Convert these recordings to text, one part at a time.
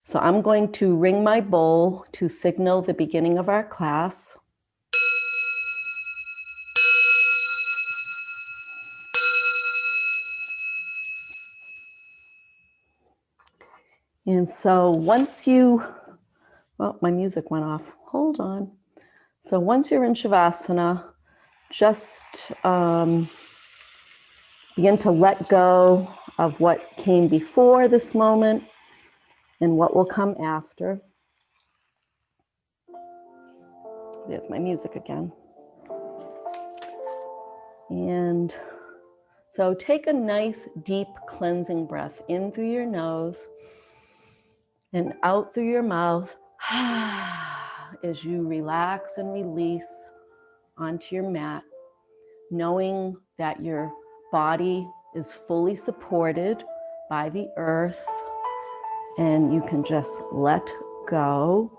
So I'm going to ring my bowl to signal the beginning of our class. And so once you, well, my music went off. Hold on. So once you're in Shavasana, just begin to let go of what came before this moment and what will come after. There's my music again. And so take a nice deep cleansing breath in through your nose and out through your mouth as you relax and release onto your mat, knowing that your body is fully supported by the earth and you can just let go,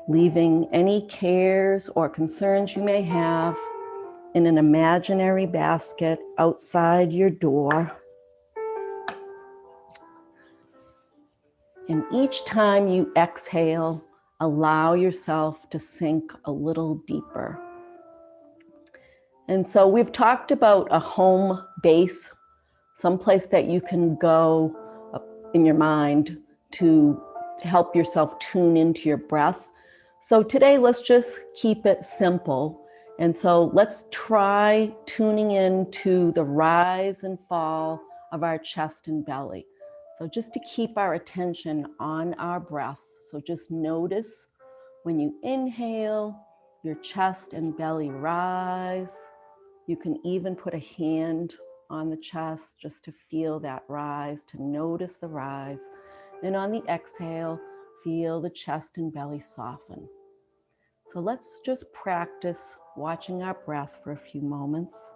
leaving any cares or concerns you may have in an imaginary basket outside your door. And each time you exhale, allow yourself to sink a little deeper. And so we've talked about a home base, someplace that you can go in your mind to help yourself tune into your breath. So today, let's just keep it simple. And so let's try tuning into the rise and fall of our chest and belly. So just to keep our attention on our breath. So just notice when you inhale, your chest and belly rise. You can even put a hand on the chest just to feel that rise, to notice the rise. And on the exhale, feel the chest and belly soften. So let's just practice watching our breath for a few moments.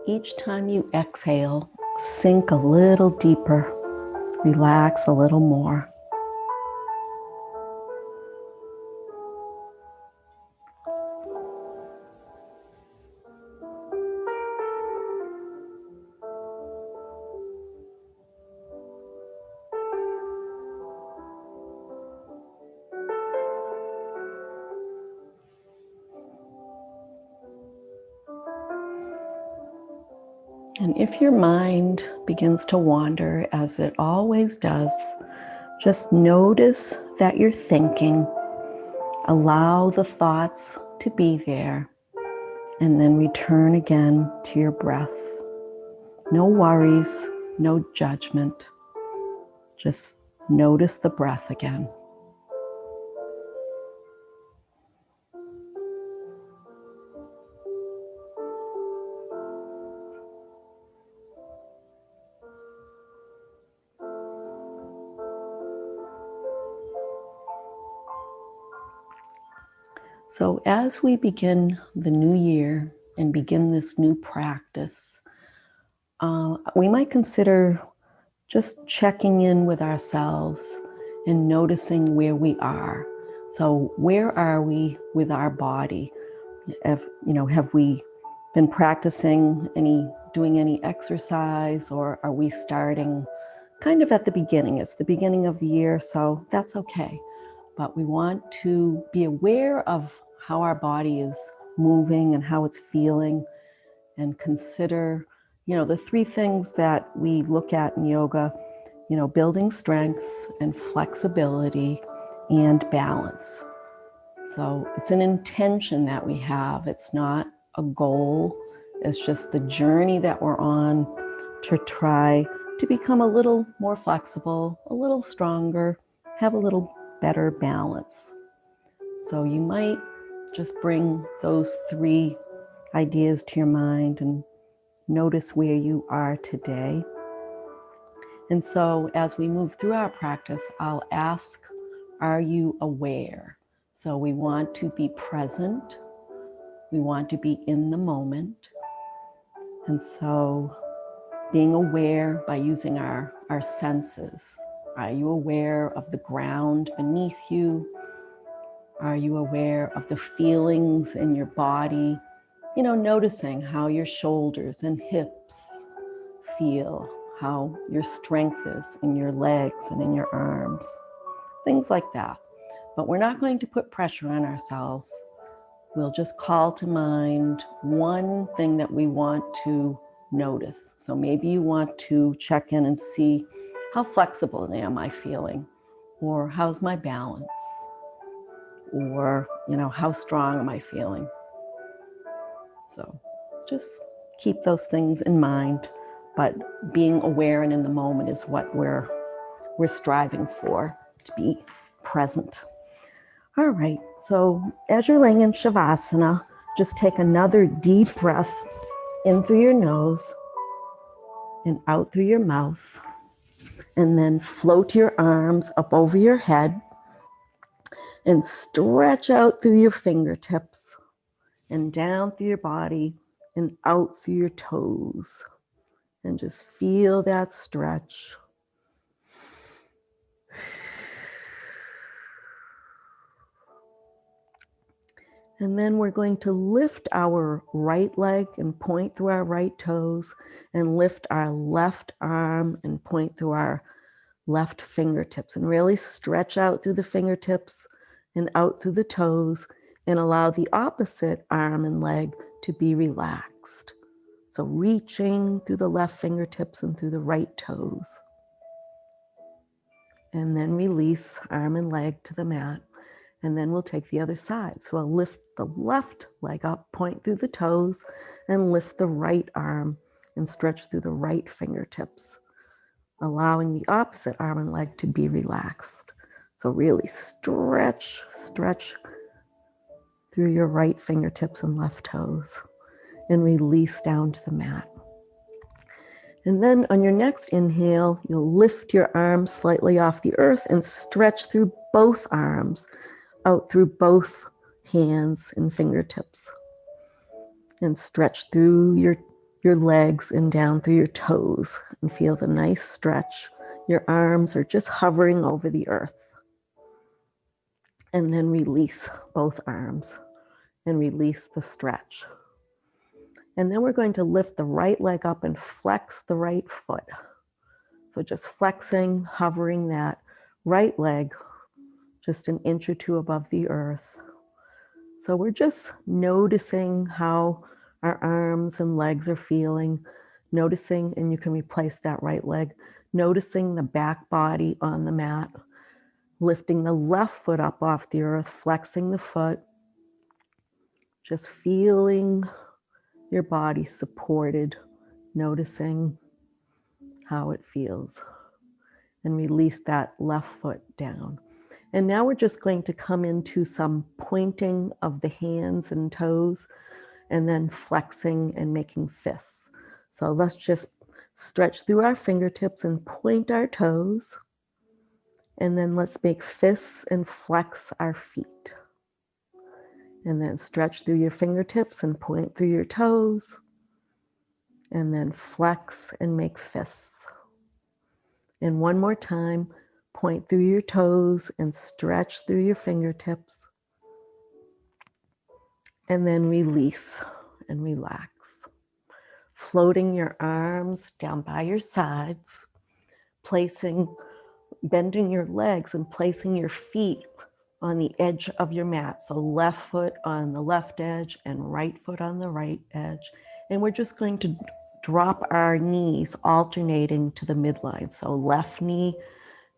Each time you exhale, sink a little deeper, relax a little more. And if your mind begins to wander, as it always does, just notice that you're thinking. Allow the thoughts to be there, and then return again to your breath. No worries, no judgment. Just notice the breath again. So as we begin the new year and begin this new practice, we might consider just checking in with ourselves and noticing where we are. So where are we with our body? Have we been practicing doing any exercise, or are we starting kind of at the beginning? It's the beginning of the year, so that's okay. But we want to be aware of how our body is moving and how it's feeling, and consider, the three things that we look at in yoga, building strength and flexibility and balance. So it's an intention that we have. It's not a goal. It's just the journey that we're on to try to become a little more flexible, a little stronger, have a little better balance. So you might just bring those three ideas to your mind and notice where you are today. And so as we move through our practice, I'll ask, are you aware? So we want to be present. We want to be in the moment. And so being aware by using our senses. Are you aware of the ground beneath you? Are you aware of the feelings in your body? Noticing how your shoulders and hips feel, how your strength is in your legs and in your arms, things like that. But we're not going to put pressure on ourselves. We'll just call to mind one thing that we want to notice. So maybe you want to check in and see, how flexible am I feeling? Or how's my balance? Or, how strong am I feeling? So just keep those things in mind, but being aware and in the moment is what we're striving for, to be present. All right, so as you're laying in Shavasana, just take another deep breath in through your nose and out through your mouth, and then float your arms up over your head and stretch out through your fingertips and down through your body and out through your toes. And just feel that stretch. And then we're going to lift our right leg and point through our right toes, and lift our left arm and point through our left fingertips, and really stretch out through the fingertips and out through the toes, and allow the opposite arm and leg to be relaxed. So reaching through the left fingertips and through the right toes. And then release arm and leg to the mat. And then we'll take the other side. So I'll lift the left leg up, point through the toes, and lift the right arm and stretch through the right fingertips, allowing the opposite arm and leg to be relaxed. So really stretch through your right fingertips and left toes, and release down to the mat. And then on your next inhale, you'll lift your arms slightly off the earth and stretch through both arms, out through both hands and fingertips, and stretch through your legs and down through your toes, and feel the nice stretch. Your arms are just hovering over the earth. And then release both arms and release the stretch. And then we're going to lift the right leg up and flex the right foot. So just flexing, hovering that right leg just an inch or two above the earth. So we're just noticing how our arms and legs are feeling, noticing, and you can replace that right leg, noticing the back body on the mat, lifting the left foot up off the earth, flexing the foot, just feeling your body supported, noticing how it feels, and release that left foot down. And now we're just going to come into some pointing of the hands and toes, and then flexing and making fists. So let's just stretch through our fingertips and point our toes. And then let's make fists and flex our feet. And then stretch through your fingertips and point through your toes. And then flex and make fists. And one more time, point through your toes and stretch through your fingertips. And then release and relax. Floating your arms down by your sides, bending your legs and placing your feet on the edge of your mat. So left foot on the left edge and right foot on the right edge. And we're just going to drop our knees alternating to the midline. So left knee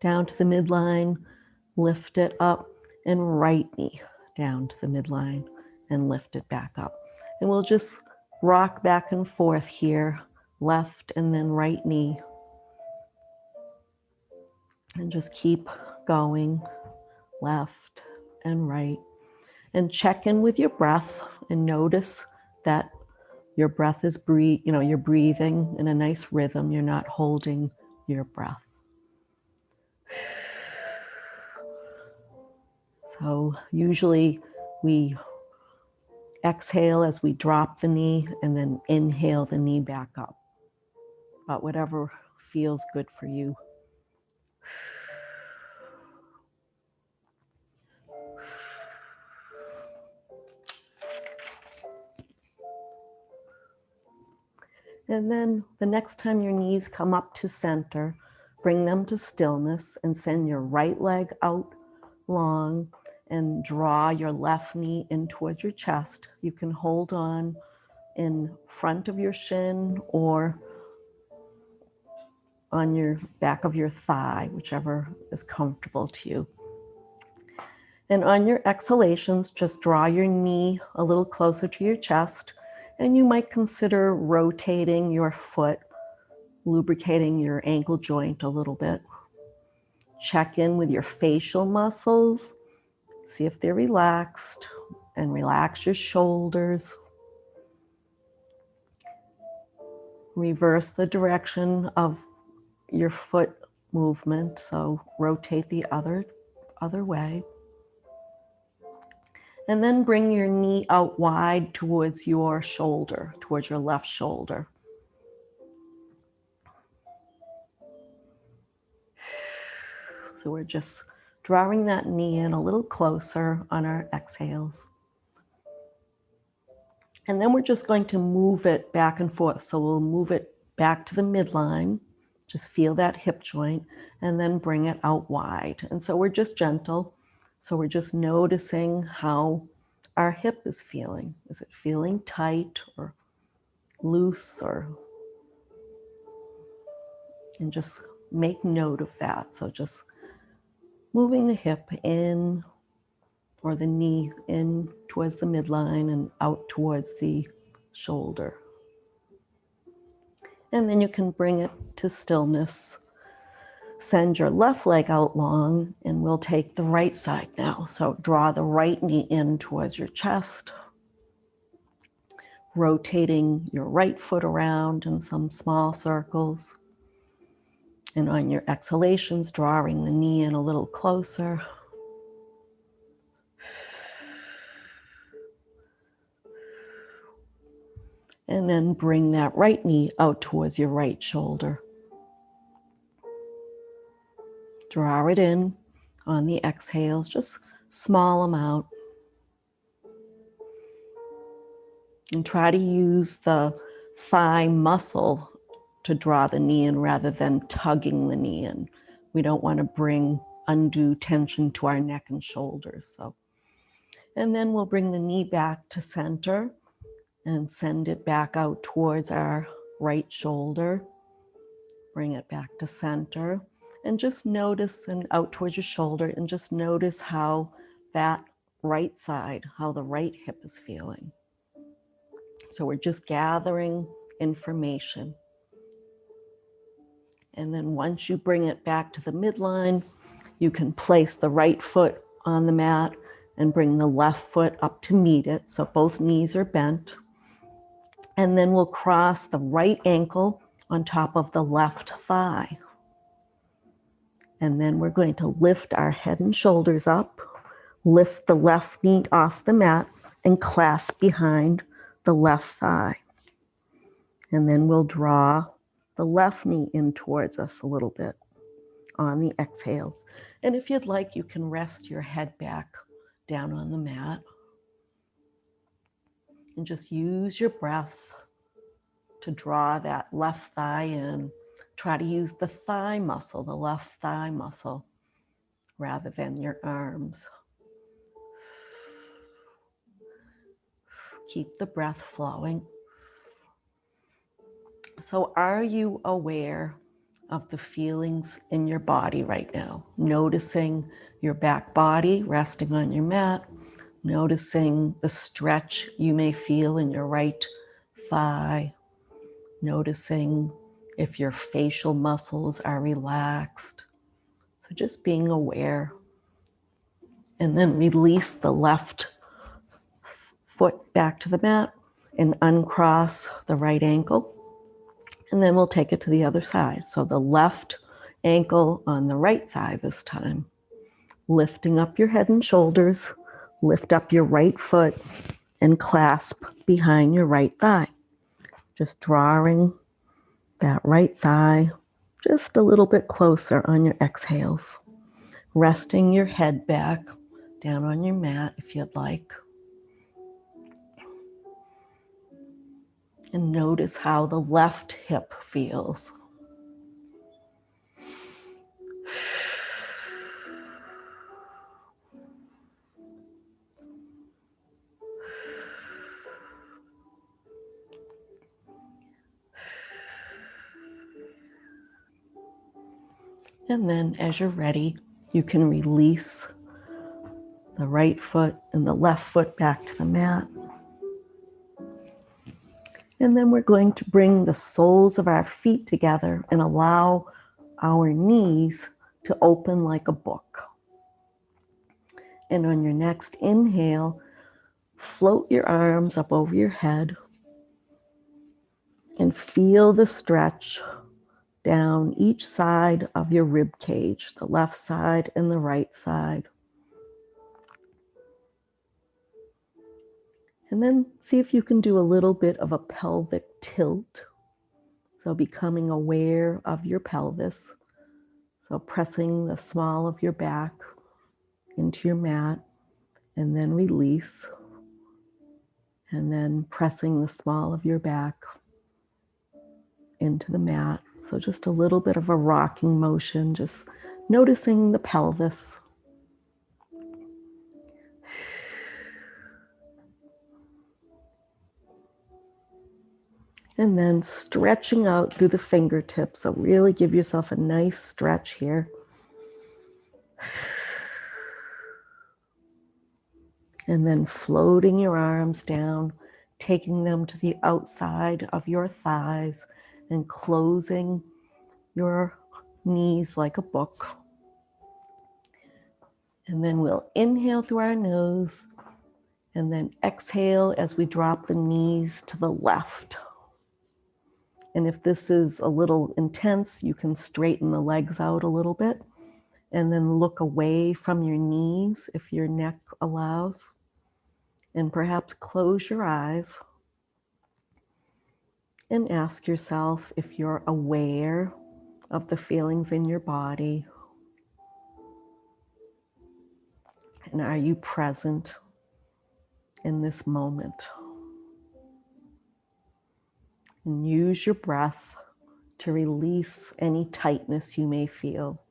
down to the midline, lift it up, and right knee down to the midline and lift it back up. And we'll just rock back and forth here, left and then right knee. And just keep going, left and right. And check in with your breath and notice that your breath is you're breathing in a nice rhythm. You're not holding your breath. So usually we exhale as we drop the knee and then inhale the knee back up. But whatever feels good for you. And then the next time your knees come up to center, bring them to stillness and send your right leg out long and draw your left knee in towards your chest. You can hold on in front of your shin or on your back of your thigh, whichever is comfortable to you. And on your exhalations, just draw your knee a little closer to your chest, and you might consider rotating your foot, lubricating your ankle joint a little bit. Check in with your facial muscles, see if they're relaxed, and relax your shoulders. Reverse the direction of your foot movement, so rotate the other way. And then bring your knee out wide towards your shoulder, towards your left shoulder. So we're just drawing that knee in a little closer on our exhales. And then we're just going to move it back and forth. So we'll move it back to the midline, just feel that hip joint, and then bring it out wide. And so we're just gentle. So we're just noticing how our hip is feeling. Is it feeling tight or loose and just make note of that. So just moving the hip in or the knee in towards the midline and out towards the shoulder. And then you can bring it to stillness. Send your left leg out long and we'll take the right side now. So draw the right knee in towards your chest, rotating your right foot around in some small circles. And on your exhalations, drawing the knee in a little closer. And then bring that right knee out towards your right shoulder. Draw it in on the exhales, just small amount. And try to use the thigh muscle to draw the knee in rather than tugging the knee in. We don't want to bring undue tension to our neck and shoulders. And then we'll bring the knee back to center and send it back out towards our right shoulder. Bring it back to center and just notice, and out towards your shoulder, and just notice how that right side, how the right hip is feeling. So we're just gathering information. And then once you bring it back to the midline, you can place the right foot on the mat and bring the left foot up to meet it. So both knees are bent. And then we'll cross the right ankle on top of the left thigh. And then we're going to lift our head and shoulders up, lift the left knee off the mat, and clasp behind the left thigh. And then we'll draw the left knee in towards us a little bit on the exhales. And if you'd like, you can rest your head back down on the mat. And just use your breath to draw that left thigh in. Try to use the thigh muscle, the left thigh muscle, rather than your arms. Keep the breath flowing. So are you aware of the feelings in your body right now? Noticing your back body resting on your mat, noticing the stretch you may feel in your right thigh, noticing if your facial muscles are relaxed. So just being aware. And then release the left foot back to the mat and uncross the right ankle. And then we'll take it to the other side. So the left ankle on the right thigh this time. Lifting up your head and shoulders, lift up your right foot and clasp behind your right thigh. Just drawing that right thigh just a little bit closer on your exhales. Resting your head back down on your mat if you'd like. And notice how the left hip feels. And then as you're ready, you can release the right foot and the left foot back to the mat. And then we're going to bring the soles of our feet together and allow our knees to open like a book. And on your next inhale, float your arms up over your head and feel the stretch down each side of your rib cage, the left side and the right side. And then see if you can do a little bit of a pelvic tilt. So becoming aware of your pelvis. So pressing the small of your back into your mat and then release. And then pressing the small of your back into the mat. So just a little bit of a rocking motion, just noticing the pelvis. And then stretching out through the fingertips. So really give yourself a nice stretch here. And then floating your arms down, taking them to the outside of your thighs and closing your knees like a book. And then we'll inhale through our nose and then exhale as we drop the knees to the left. And if this is a little intense, you can straighten the legs out a little bit and then look away from your knees if your neck allows. And perhaps close your eyes and ask yourself if you're aware of the feelings in your body. And are you present in this moment? And use your breath to release any tightness you may feel.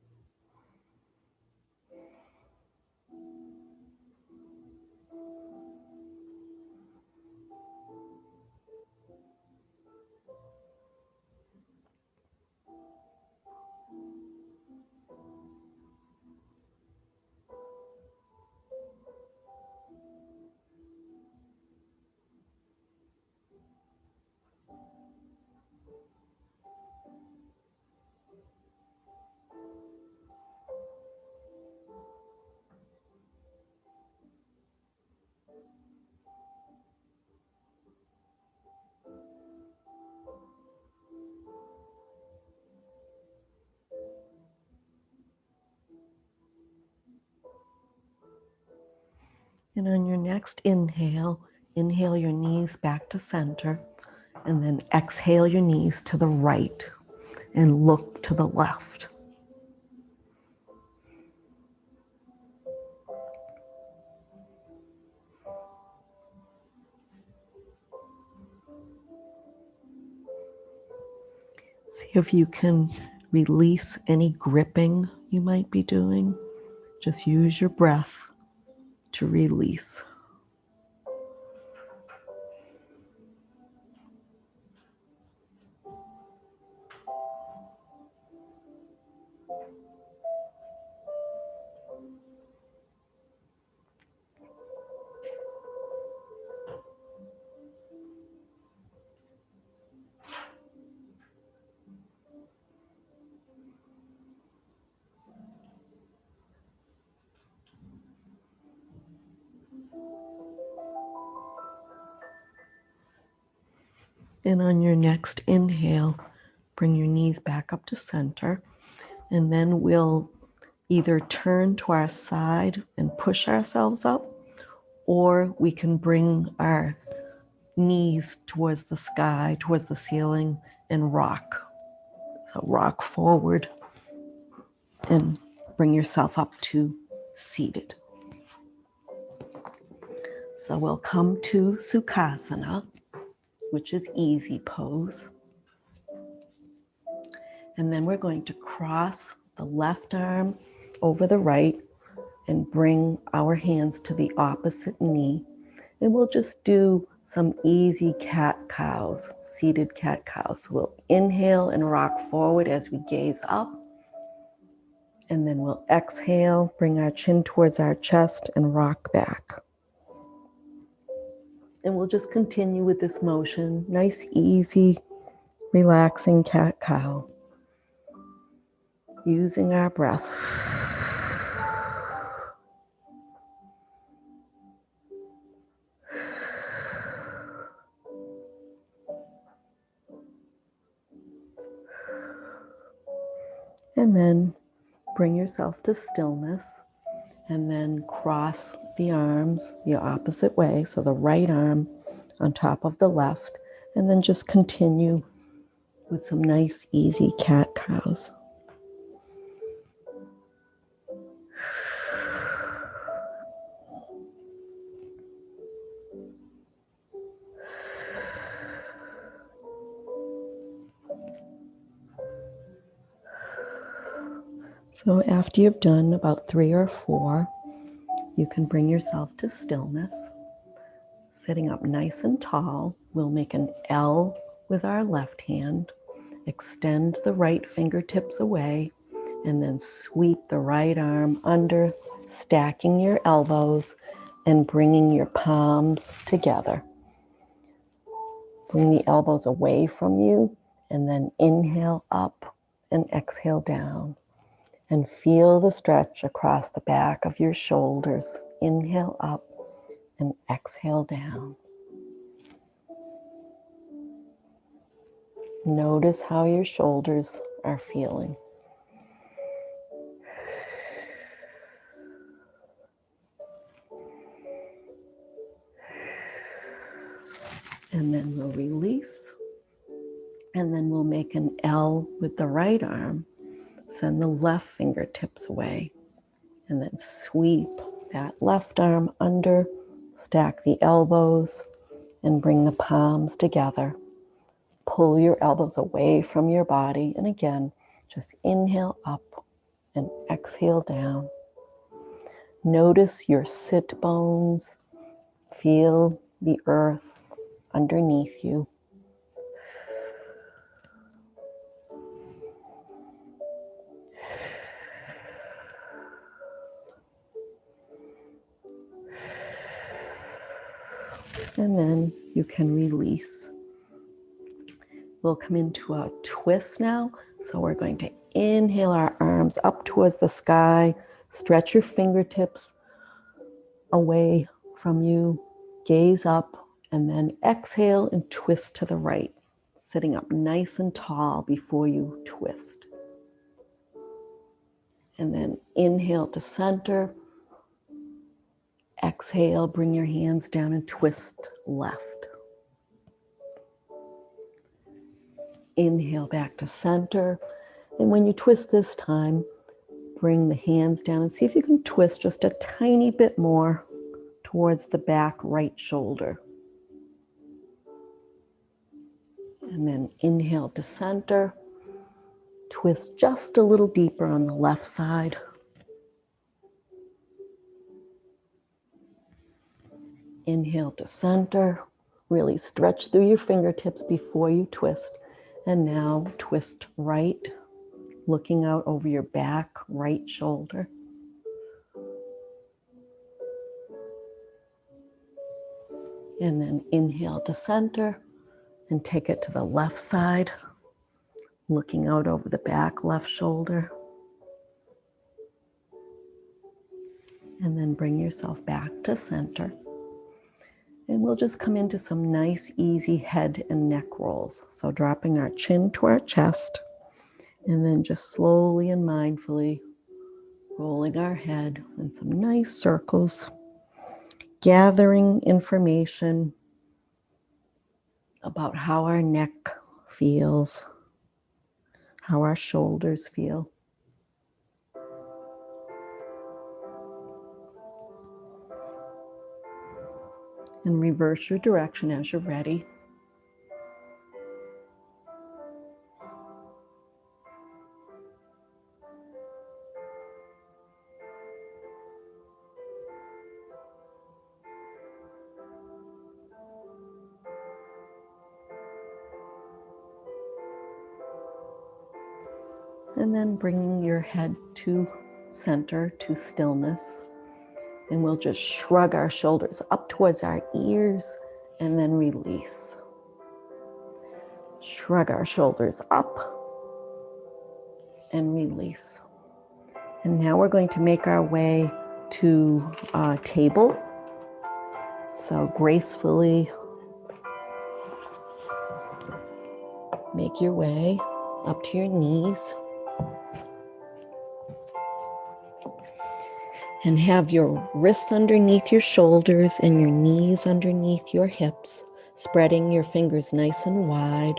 And on your next inhale, inhale your knees back to center, and then exhale your knees to the right and look to the left. See if you can release any gripping you might be doing. Just use your breath to release. And on your next inhale, bring your knees back up to center. And then we'll either turn to our side and push ourselves up, or we can bring our knees towards the sky, towards the ceiling, and rock. So rock forward and bring yourself up to seated. So we'll come to Sukhasana, which is easy pose. And then we're going to cross the left arm over the right and bring our hands to the opposite knee. And we'll just do some easy cat-cows, seated cat-cows. So we'll inhale and rock forward as we gaze up. And then we'll exhale, bring our chin towards our chest and rock back. And we'll just continue with this motion. Nice, easy, relaxing cat-cow. Using our breath. And then bring yourself to stillness, and then cross the arms the opposite way. So the right arm on top of the left, and then just continue with some nice, easy cat-cows. So after you've done about 3 or 4, you can bring yourself to stillness. Sitting up nice and tall, we'll make an L with our left hand, extend the right fingertips away, and then sweep the right arm under, stacking your elbows and bringing your palms together. Bring the elbows away from you, and then inhale up and exhale down. And feel the stretch across the back of your shoulders. Inhale up and exhale down. Notice how your shoulders are feeling. And then we'll release. And then we'll make an L with the right arm. Send the left fingertips away. And then sweep that left arm under, stack the elbows, and bring the palms together. Pull your elbows away from your body. And again, just inhale up and exhale down. Notice your sit bones. Feel the earth underneath you. And then you can release. We'll come into a twist now. So we're going to inhale our arms up towards the sky. Stretch your fingertips away from you. Gaze up, and then exhale and twist to the right. Sitting up nice and tall before you twist. And then inhale to center. Exhale, bring your hands down and twist left. Inhale back to center. And when you twist this time, bring the hands down and see if you can twist just a tiny bit more towards the back right shoulder. And then inhale to center. Twist just a little deeper on the left side. Inhale to center. Really stretch through your fingertips before you twist. And now twist right, looking out over your back, right shoulder. And then inhale to center and take it to the left side, looking out over the back, left shoulder. And then bring yourself back to center. And we'll just come into some nice, easy head and neck rolls. So dropping our chin to our chest, and then just slowly and mindfully rolling our head in some nice circles, gathering information about how our neck feels, how our shoulders feel. And reverse your direction as you're ready. And then bringing your head to center, to stillness. And we'll just shrug our shoulders up towards our ears and then release. Shrug our shoulders up and release. And now we're going to make our way to a table. So gracefully make your way up to your knees. And have your wrists underneath your shoulders and your knees underneath your hips, spreading your fingers nice and wide.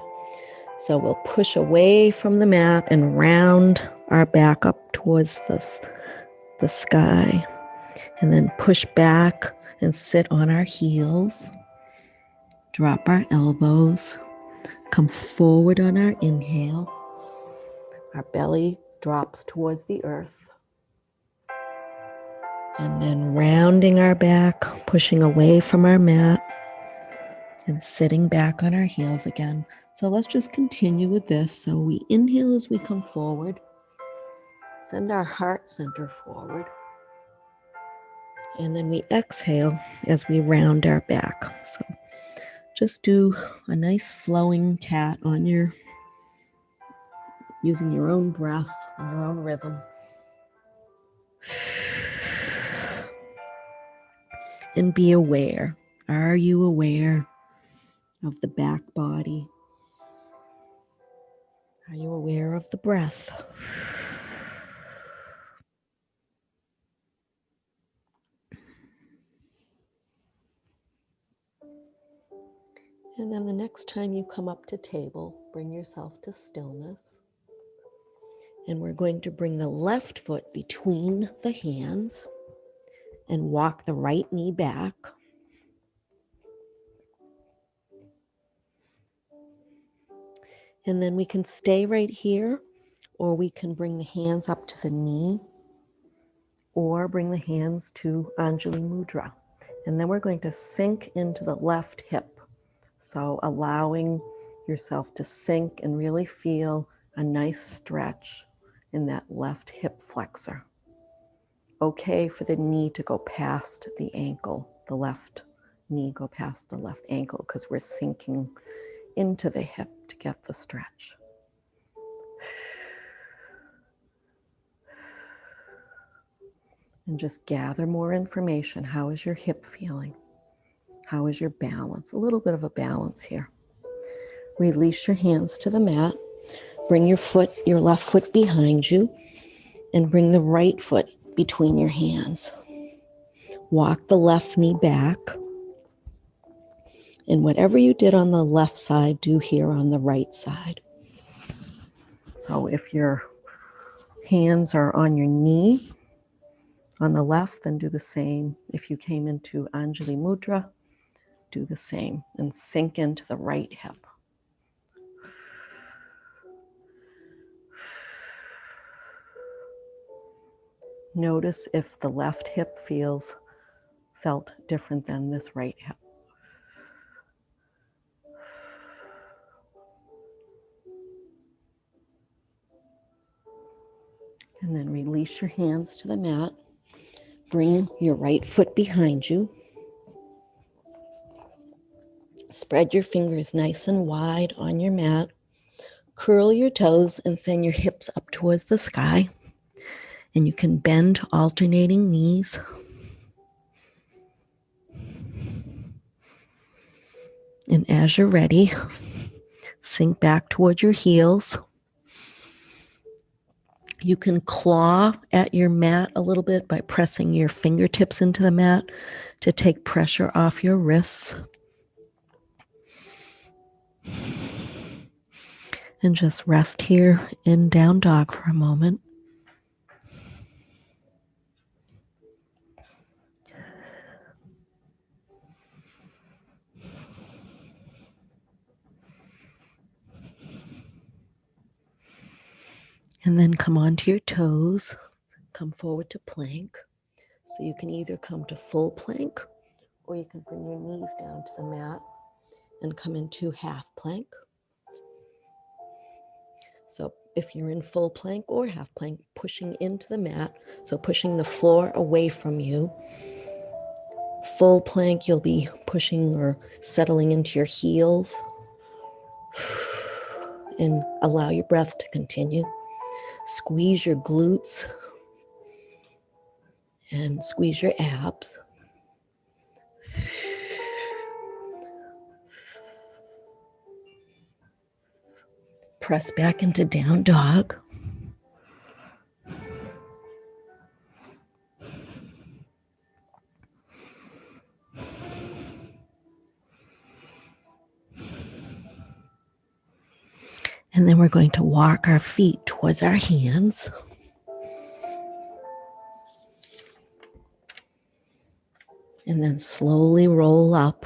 So we'll push away from the mat and round our back up towards the sky. And then push back and sit on our heels. Drop our elbows. Come forward on our inhale. Our belly drops towards the earth. And then rounding our back, pushing away from our mat, and sitting back on our heels again. So let's just continue with this. So we inhale as we come forward. Send our heart center forward. And then we exhale as we round our back. So just do a nice flowing cat on using your own breath and your own rhythm. And be aware. Are you aware of the back body? Are you aware of the breath? And then the next time you come up to table, bring yourself to stillness. And we're going to bring the left foot between the hands and walk the right knee back. And then we can stay right here, or we can bring the hands up to the knee, or bring the hands to Anjali Mudra. And then we're going to sink into the left hip. So allowing yourself to sink and really feel a nice stretch in that left hip flexor. Okay for the knee to go past the ankle, the left knee go past the left ankle, because we're sinking into the hip to get the stretch. And just gather more information. How is your hip feeling? How is your balance? A little bit of a balance here. Release your hands to the mat. Bring your left foot behind you, and bring the right foot between your hands. Walk the left knee back. And whatever you did on the left side, do here on the right side. So if your hands are on your knee on the left, then do the same. If you came into Anjali Mudra, do the same and sink into the right hip. Notice if the left hip felt different than this right hip. And then release your hands to the mat. Bring your right foot behind you. Spread your fingers nice and wide on your mat. Curl your toes and send your hips up towards the sky. And you can bend alternating knees. And as you're ready, sink back towards your heels. You can claw at your mat a little bit by pressing your fingertips into the mat to take pressure off your wrists. And just rest here in down dog for a moment. And then come onto your toes. Come forward to plank. So you can either come to full plank or you can bring your knees down to the mat and come into half plank. So if you're in full plank or half plank, pushing into the mat, so pushing the floor away from you. Full plank, you'll be pushing or settling into your heels. And allow your breath to continue. Squeeze your glutes and squeeze your abs. Press back into down dog. And then we're going to walk our feet towards our hands. And then slowly roll up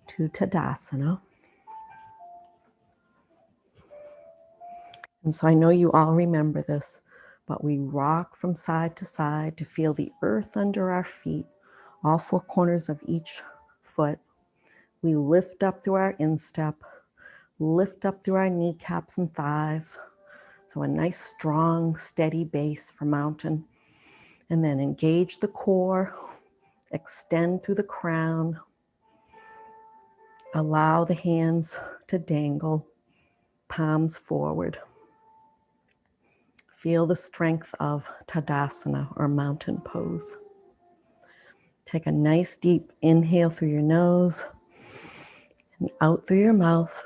to Tadasana. And so I know you all remember this, but we rock from side to side to feel the earth under our feet, all four corners of each foot. We lift up through our instep, lift up through our kneecaps and thighs. So a nice, strong, steady base for mountain. And then engage the core, extend through the crown. Allow the hands to dangle, palms forward. Feel the strength of Tadasana or mountain pose. Take a nice deep inhale through your nose and out through your mouth.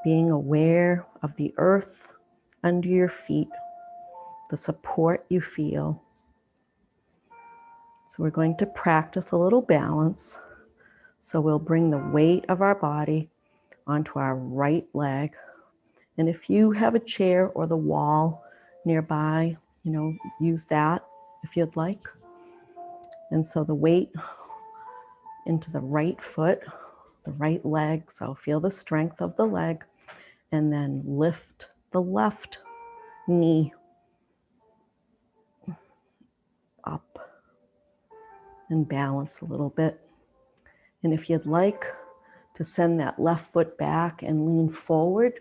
Being aware of the earth under your feet, the support you feel. So we're going to practice a little balance. So we'll bring the weight of our body onto our right leg. And if you have a chair or the wall nearby, use that if you'd like. And so the weight into the right foot, the right leg. So feel the strength of the leg. And then lift the left knee up and balance a little bit. And if you'd like to send that left foot back and lean forward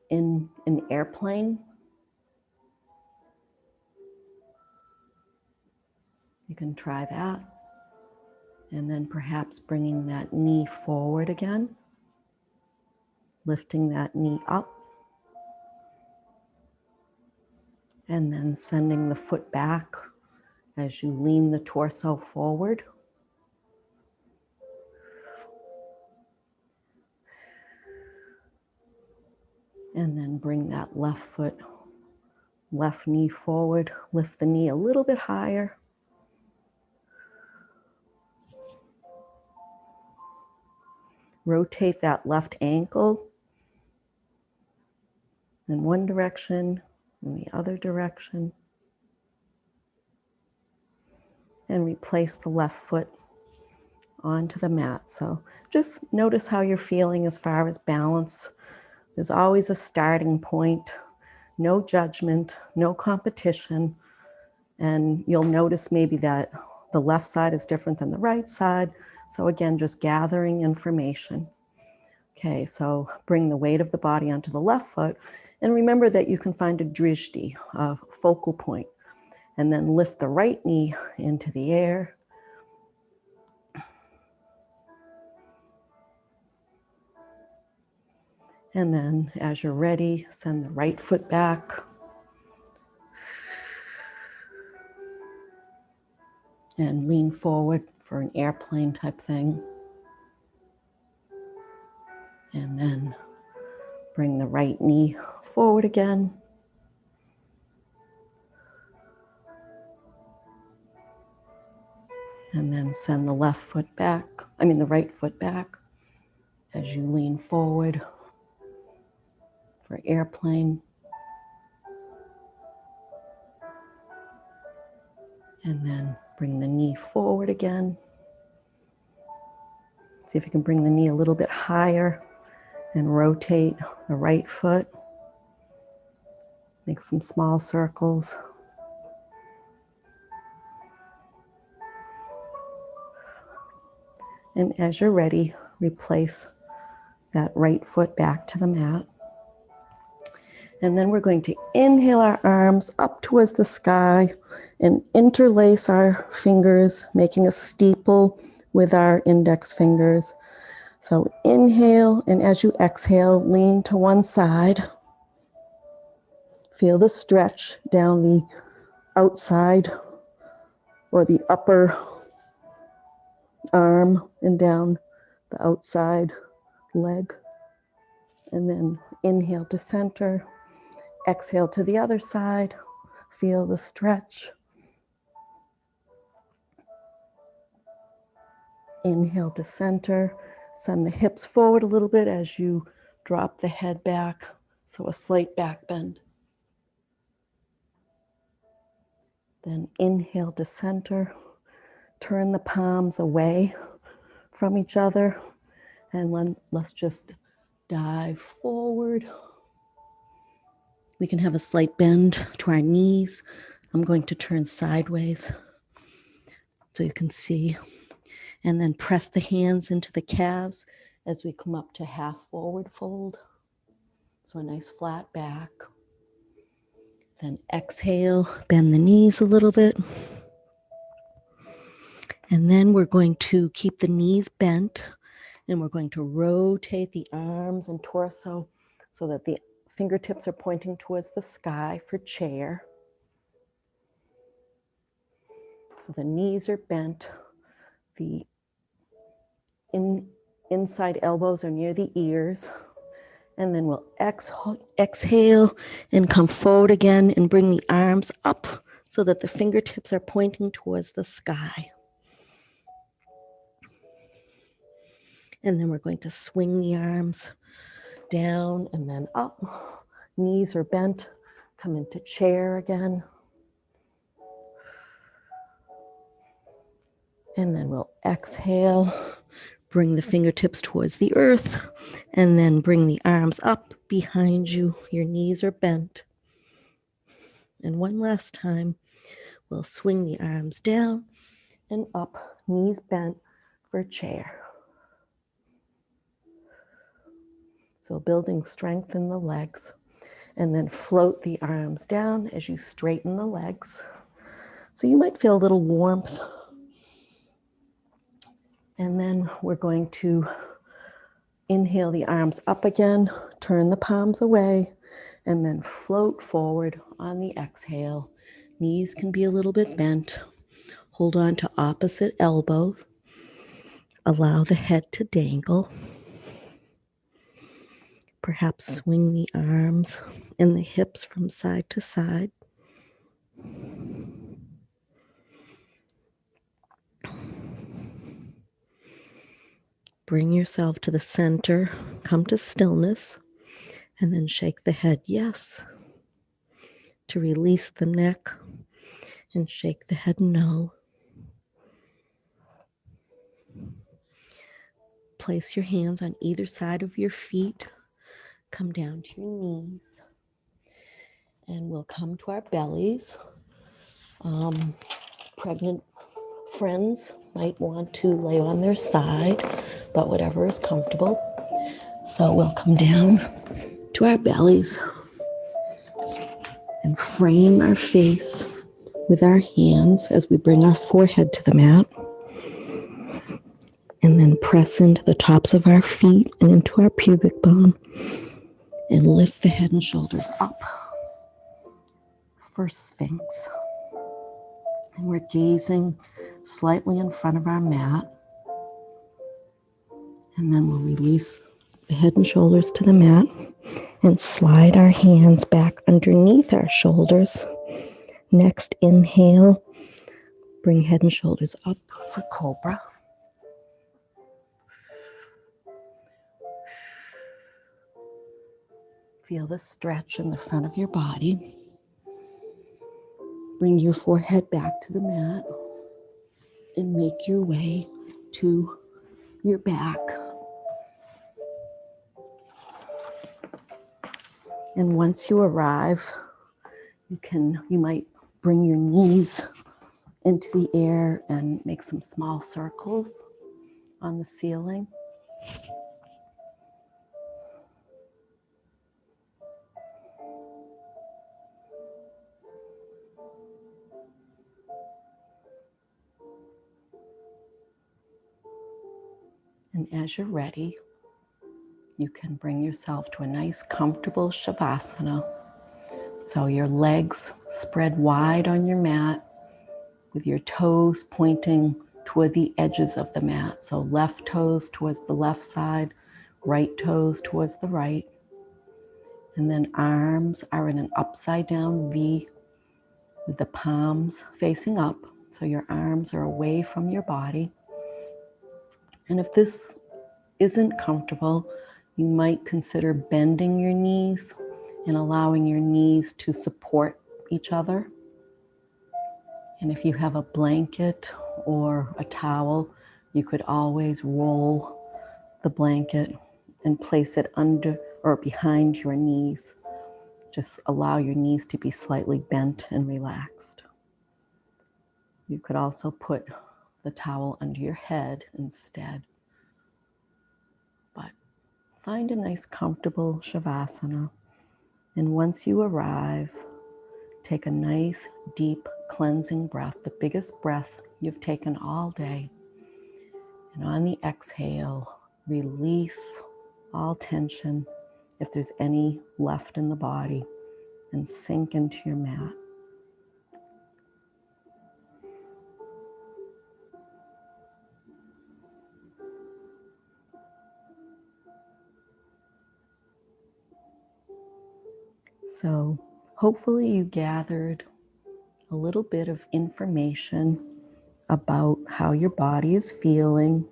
in an airplane, you can try that. And then perhaps bringing that knee forward again, lifting that knee up, and then sending the foot back as you lean the torso forward. And then bring that left foot, left knee forward, lift the knee a little bit higher. Rotate that left ankle in one direction, in the other direction. And replace the left foot onto the mat. So just notice how you're feeling as far as balance. There's always a starting point, no judgment, no competition. And you'll notice maybe that the left side is different than the right side. So again, just gathering information. Okay, so bring the weight of the body onto the left foot. And remember that you can find a drishti, a focal point. And then lift the right knee into the air. And then as you're ready, send the right foot back. And lean forward for an airplane type thing. And then bring the right knee forward again. And then send the right foot back as you lean forward for airplane. And then bring the knee forward again. See if you can bring the knee a little bit higher and rotate the right foot. Make some small circles. And as you're ready, replace that right foot back to the mat. And then we're going to inhale our arms up towards the sky and interlace our fingers, making a steeple with our index fingers. So inhale, and as you exhale, lean to one side. Feel the stretch down the outside or the upper arm and down the outside leg. And then inhale to center. Exhale to the other side. Feel the stretch. Inhale to center. Send the hips forward a little bit as you drop the head back. So a slight back bend. Then inhale to center. Turn the palms away from each other. And let's just dive forward. We can have a slight bend to our knees. I'm going to turn sideways so you can see. And then press the hands into the calves as we come up to half forward fold. So a nice flat back. Then exhale, bend the knees a little bit. And then we're going to keep the knees bent, and we're going to rotate the arms and torso so that the fingertips are pointing towards the sky for chair. So the knees are bent. The inside elbows are near the ears. And then we'll exhale and come forward again and bring the arms up so that the fingertips are pointing towards the sky. And then we're going to swing the arms down and then up. Knees are bent. Come into chair again. And then we'll exhale. Bring the fingertips towards the earth. And then bring the arms up behind you. Your knees are bent. And one last time, we'll swing the arms down and up. Knees bent for chair. So building strength in the legs, and then float the arms down as you straighten the legs. So you might feel a little warmth. And then we're going to inhale the arms up again, turn the palms away, and then float forward on the exhale. Knees can be a little bit bent. Hold on to opposite elbows. Allow the head to dangle. Perhaps swing the arms and the hips from side to side. Bring yourself to the center, come to stillness, and then shake the head yes. To release the neck and shake the head no. Place your hands on either side of your feet. Come down to your knees. And we'll come to our bellies. Pregnant friends might want to lay on their side, but whatever is comfortable. So we'll come down to our bellies and frame our face with our hands as we bring our forehead to the mat. And then press into the tops of our feet and into our pubic bone and lift the head and shoulders up for Sphinx. And we're gazing slightly in front of our mat. And then we'll release the head and shoulders to the mat and slide our hands back underneath our shoulders. Next, inhale, bring head and shoulders up for cobra. Feel the stretch in the front of your body. Bring your forehead back to the mat and make your way to your back. And once you arrive, you might bring your knees into the air and make some small circles on the ceiling. And as you're ready, you can bring yourself to a nice, comfortable Shavasana. So your legs spread wide on your mat with your toes pointing toward the edges of the mat. So left toes towards the left side, right toes towards the right. And then arms are in an upside down V with the palms facing up. So your arms are away from your body. And if this isn't comfortable, you might consider bending your knees and allowing your knees to support each other. And if you have a blanket or a towel, you could always roll the blanket and place it under or behind your knees. Just allow your knees to be slightly bent and relaxed. You could also put the towel under your head instead. But find a nice, comfortable Shavasana. And once you arrive, take a nice, deep, cleansing breath, the biggest breath you've taken all day. And on the exhale, release all tension, if there's any left in the body, and sink into your mat. So hopefully you gathered a little bit of information about how your body is feeling,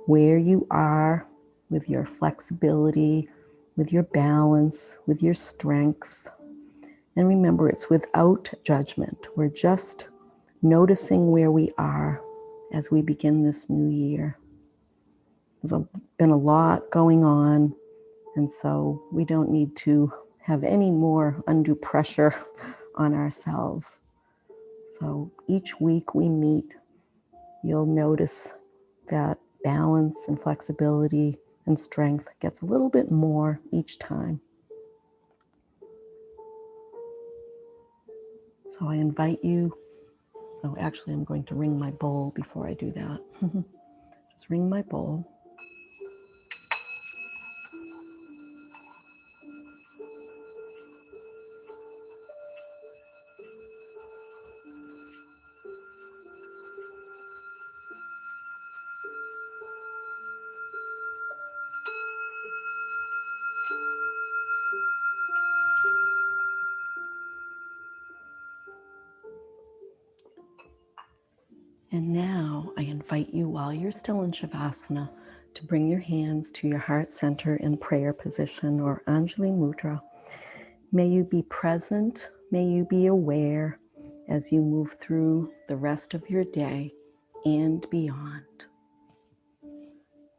where you are with your flexibility, with your balance, with your strength. And remember, it's without judgment. We're just noticing where we are as we begin this new year. There's been a lot going on, and so we don't need to have any more undue pressure on ourselves. So each week we meet, you'll notice that balance and flexibility and strength gets a little bit more each time. So I invite you, actually I'm going to ring my bowl before I do that. Just ring my bowl. And now I invite you, while you're still in Shavasana, to bring your hands to your heart center in prayer position, or Anjali Mudra. May you be present, may you be aware as you move through the rest of your day and beyond.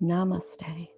Namaste.